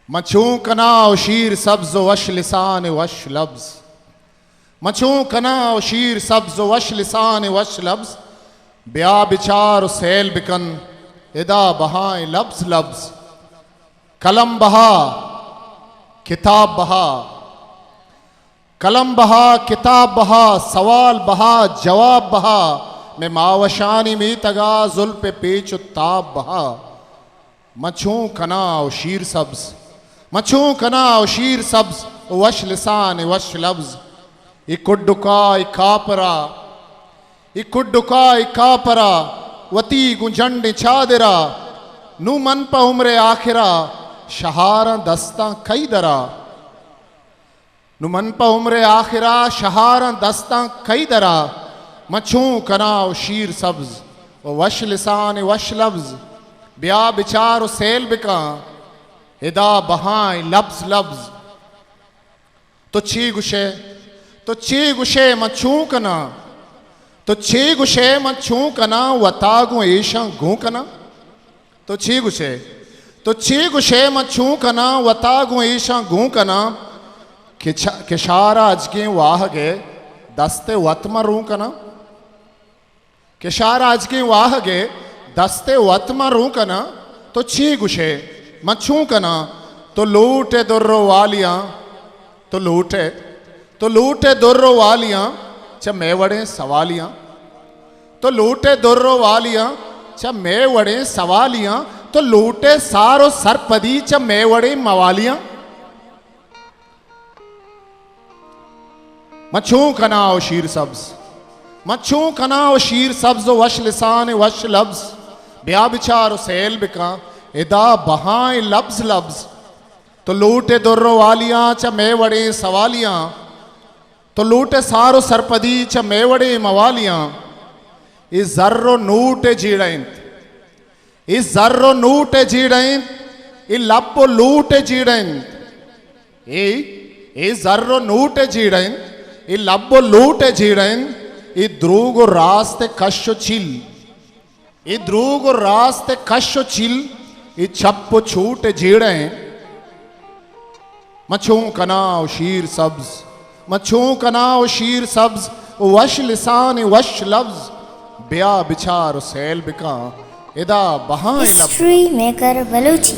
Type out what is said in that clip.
मचूं कना शीर सब्ज वश लिसान वश लब्ज, मचूं कना शीर सब्ज वश लिसान वश लब्ज, ब्या बिचार सैल बिकन इदा बहाए लब्ज लब्ज, कलम बहा किताब बहा, कलम बहा किताब बहा, सवाल बहा जवाब बहा, मैं मावशानी में तगा जुल्फ पेच ताब बहा। मचूं कना शीर सब्ज, मचूं कना शीर सब्ज वश लिसान वश लब्ज, इकुड्डुका इकापरा, इकुड्डुका इकापरा, वती गुंजंड चादरा, नू मन प उम्रे आखिरा, शहारा दस्ता कई दरा, नू मन प उम्रे आखिरा, शहारा दस्ता कई दरा। मचूं कना शीर सब्ज वश लिसान वश लब्ज, ब्या बिचार सैल बिका इदा बहाए लब्ज लब्ज। तो ची गुशे, तो ची गुशे मचूं कना, तो ची गुशे मचूं कना, वतागु ऐशा गूं कना। तो ची गुशे, तो ची गुशे मचूं कना, वतागु ऐशा गूं कना, किशारा अजके वाह गे दस्ते वतमा रू कना, किशारा अजके वाह गे दस्ते वतमा रू कना। तो ची गुशे मचूं कना, तो लूटे दुर्रो वालियां, तो लूटे, तो लूटे दुर्रो वालियां च मेवड़े सवालियां, तो लूटे दुर्रो वालियां च मेवड़े सवालियां, तो लूटे सारो सरपदी च मेवड़े मवालियां। मचूं कना शीर सब्ज, मचूं कना शीर सब्ज वश लिसान वश लब्ज, ब्या बिचार सैल बिका इदा बहाए लब्ज लब्ज। तो लूटे दुर्रो वालियां च मेवड़े सवालियां, तो लूटे सारो सरपदी च मेवड़े मवालियां। इस जर्रो नूटे जीड़ेंत, इस जर्रो नूटे जीड़ेंत, इ लब्बो लूटे जीड़ेंत, ए जर्रो नूटे जीड़ेंत, इ लब्बो लूटे जीड़ेंत, इ द्रूगो रास्ते कशो चिल, इ द्रूगो रास्ते कशो चिल, इ छप्पो छूटे जीड़े। मचूं कना शीर सब्ज, मचूं कना शीर सब्ज वश लिसान वश लब्ज, ब्या बिचार सैल बिका इदा बहाए लब्ज। History maker Balochi.